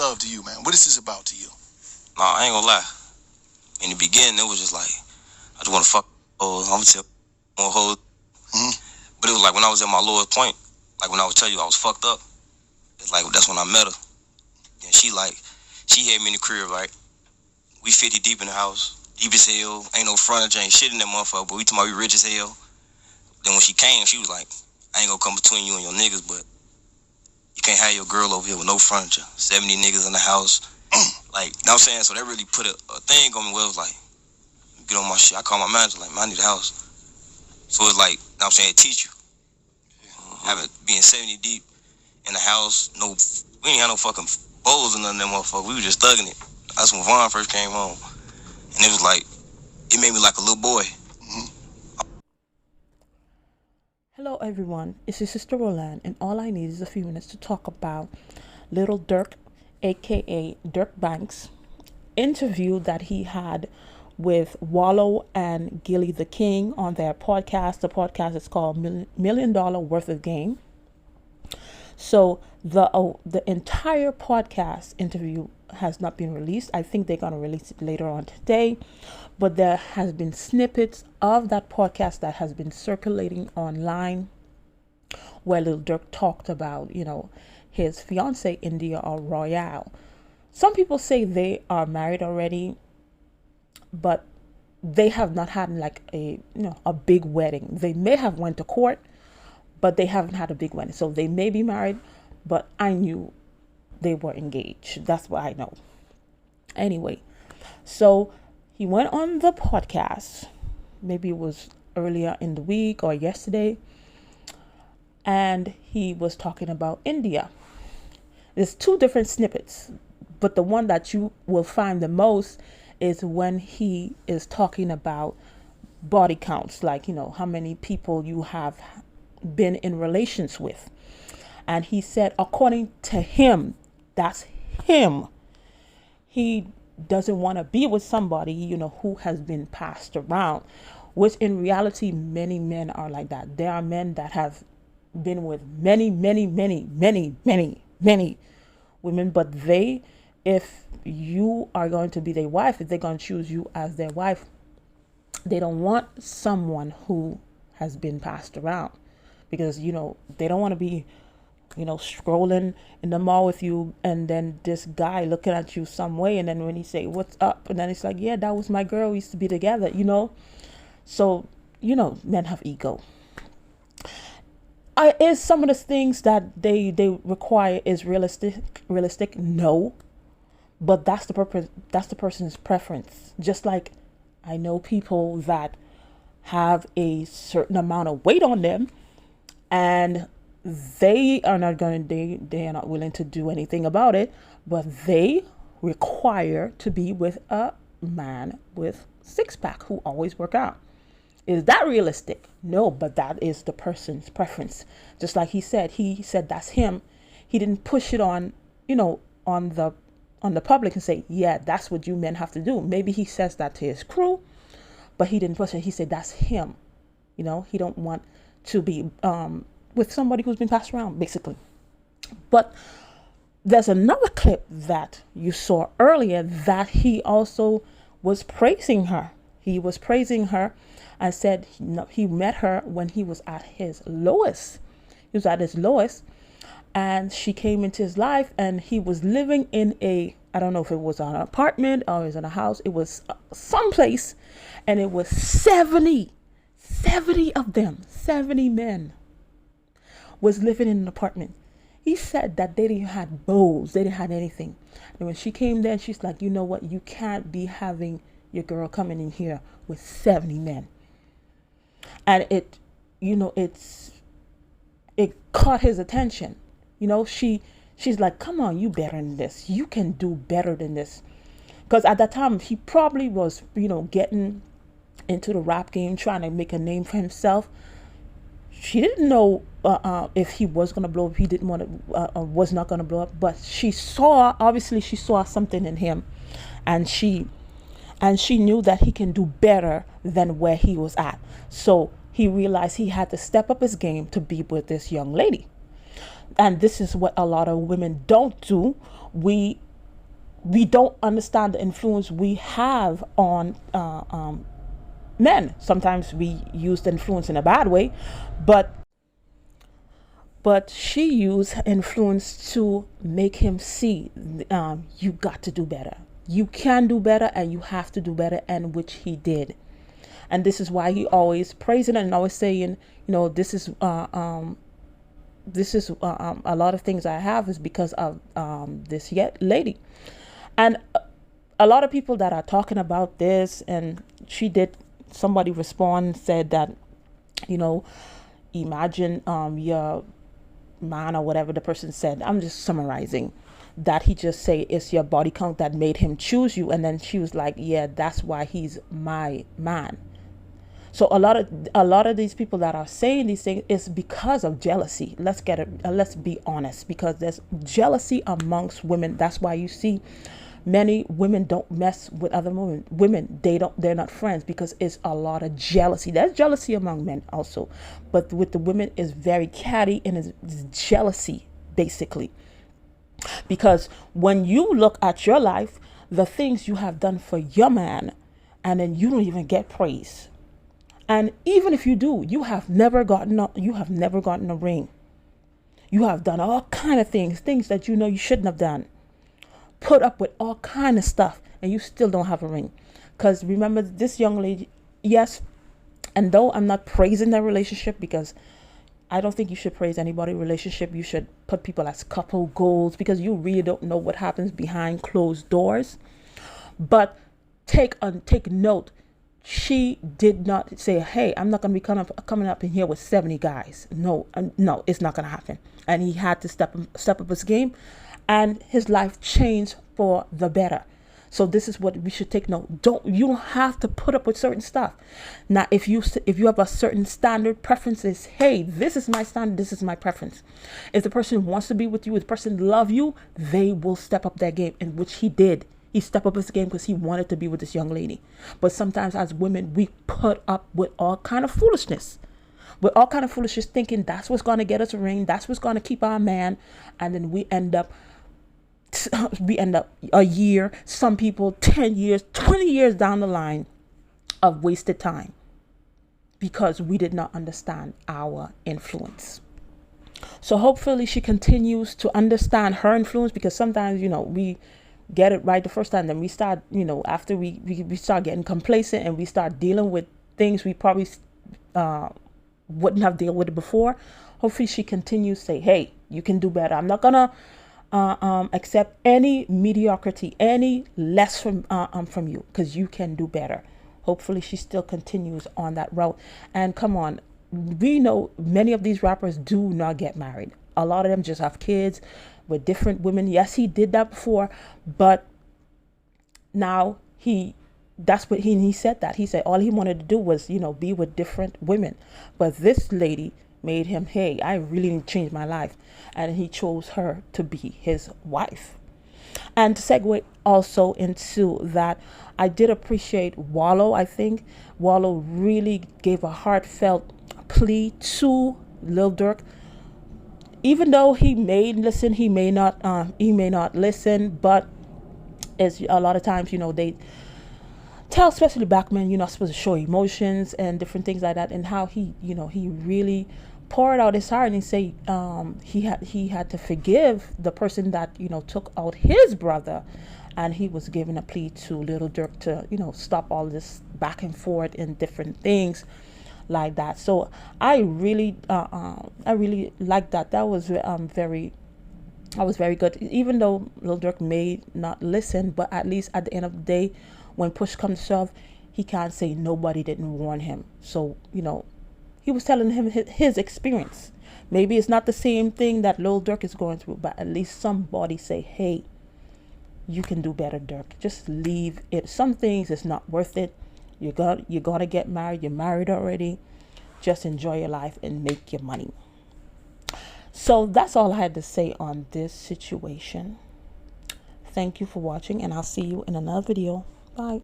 love to you, man? What is this about to you? Nah, I ain't gonna lie. In the beginning, it was just like, I just want to fuck hoes. I'm gonna tell more hoes. But it was like when I was at my lowest point, like when I would tell you I was fucked up, it's like that's when I met her. And she had me in the crib, right? We 50 deep in the house, deep as hell, ain't no furniture, ain't shit in that motherfucker, but we talking about we rich as hell. Then when she came, she was like, I ain't gonna come between you and your niggas, but you can't have your girl over here with no furniture. 70 niggas in the house. Like, you know what I'm saying? So that really put a thing on me where it was like, get on my shit. I call my manager, like, man, I need a house. So it's like, you know what I'm saying, teach you. Being 70 deep in the house, we ain't had no fucking bowls or nothing, that motherfucker. We were just thugging it. That's when Vaughn first came home. And it was like, it made me like a little boy. Hello everyone, it's your sister Roland, and all I need is a few minutes to talk about Lil Durk, aka Dirk Banks, interview that he had with Wallow and Gilly the King on their podcast. The podcast is called $1 Million Worth of Game. So the entire podcast interview has not been released. I think they're going to release it later on today. But there has been snippets of that podcast that has been circulating online where Lil Durk talked about, his fiance, India or Royale. Some people say they are married already, but they have not had like a big wedding. They may have went to court, but they haven't had a big wedding. So they may be married, but I knew they were engaged. That's what I know. Anyway, so he went on the podcast, maybe it was earlier in the week or yesterday, and he was talking about India. There's two different snippets, but the one that you will find the most is when he is talking about body counts, like, how many people you have been in relations with. And he said, according to him, that's him, he doesn't want to be with somebody, who has been passed around, which in reality, many men are like that. There are men that have been with many, many, many, many, many, many women, but if you are going to be their wife, if they're going to choose you as their wife, they don't want someone who has been passed around, because, they don't want to be scrolling in the mall with you, and then this guy looking at you some way, and then when he say, what's up? And then it's like, yeah, that was my girl. We used to be together, So, men have ego. Is some of the things that they require is realistic? No. But that's the purpose. That's the person's preference. Just like I know people that have a certain amount of weight on them, and they are not willing to do anything about it, but they require to be with a man with six-pack who always work out. Is that realistic? No, but that is the person's preference. Just like he said that's him. He didn't push it on the public and say, yeah, that's what you men have to do. Maybe he says that to his crew, but he didn't push it. He said that's him. He don't want to be with somebody who's been passed around, basically. But there's another clip that you saw earlier that he also was praising her. He was praising her and said he met her when he was at his lowest. He was at his lowest, and she came into his life, and he was living in I don't know if it was an apartment or it was in a house. It was someplace, and it was 70 of them, 70 men was living in an apartment. He said that they didn't have bowls, they didn't have anything. And when she came there, she's like, you know what? You can't be having your girl coming in here with 70 men. And it caught his attention. She's like, come on, you better than this. You can do better than this. Because at that time, he probably was, getting into the rap game, trying to make a name for himself. She didn't know if he was going to blow up, if he didn't want to, was not going to blow up. But she saw something in him. And she knew that he can do better than where he was at. So he realized he had to step up his game to be with this young lady. And this is what a lot of women don't do. We we don't understand the influence we have on men. Sometimes we use the influence in a bad way, but she used influence to make him see, you got to do better. You can do better, and you have to do better, and which he did. And this is why he always praising and always saying, this is a lot of things I have is because of this yet lady. And a lot of people that are talking about this, and somebody respond said that, imagine your man, or whatever the person said, I'm just summarizing, that he just say it's your body count that made him choose you. And then she was like, yeah, that's why he's my man. So a lot of these people that are saying these things is because of jealousy. Let's be honest, because there's jealousy amongst women. That's why you see many women don't mess with other women. They're not friends, because it's a lot of jealousy. There's jealousy among men also, but with the women is very catty, and it's jealousy basically. Because when you look at your life, the things you have done for your man, and then you don't even get praise. And even if you do, you have never gotten a ring. You have done all kind of things that you shouldn't have done. Put up with all kind of stuff, and you still don't have a ring. Because remember, this young lady, yes, and though I'm not praising their relationship, because I don't think you should praise anybody's relationship. You should put people as couple goals, because you really don't know what happens behind closed doors. But take note. She did not say, hey, I'm not going to be coming up in here with 70 guys. No, it's not going to happen. And he had to step up his game, and his life changed for the better. So this is what we should take note. You don't have to put up with certain stuff. Now, if you have a certain standard preferences, hey, this is my standard, this is my preference. If the person wants to be with you, if the person love you, they will step up their game, in which he did. He stepped up his game because he wanted to be with this young lady. But sometimes as women, we put up with all kind of foolishness. Thinking that's what's going to get us a ring. That's what's going to keep our man. And then we end up a year, some people 10 years, 20 years down the line of wasted time, because we did not understand our influence. So hopefully she continues to understand her influence, because sometimes, we get it right the first time, then we start, after we start getting complacent, and we start dealing with things we probably wouldn't have dealt with it before. Hopefully she continues to say, hey, you can do better. I'm not gonna accept any mediocrity, any less from you, because you can do better. Hopefully she still continues on that route. And come on, we know many of these rappers do not get married. A lot of them just have kids with different women. Yes, he did that before, but now that's what he said that. He said all he wanted to do was, be with different women. But this lady made him, hey, I really need to change my life. And he chose her to be his wife. And to segue also into that, I did appreciate Wallow. I think Wallow really gave a heartfelt plea to Lil Durk. Even though he may listen, he may not listen, but as a lot of times, they tell, especially black men, you're not supposed to show emotions and different things like that. And how he really poured out his heart, and he say he had to forgive the person that took out his brother, and he was giving a plea to Lil Durk to stop all this back and forth and different things like that. So I really liked that. That was very good. Even though Lil Durk may not listen, but at least at the end of the day, when push comes to shove, he can't say nobody didn't warn him. So he was telling him his experience. Maybe it's not the same thing that Lil Durk is going through, but at least somebody say, hey, you can do better, Durk. Just leave it. Some things it's not worth it. You're gonna get married. You're married already. Just enjoy your life and make your money. So that's all I had to say on this situation. Thank you for watching, and I'll see you in another video. Bye.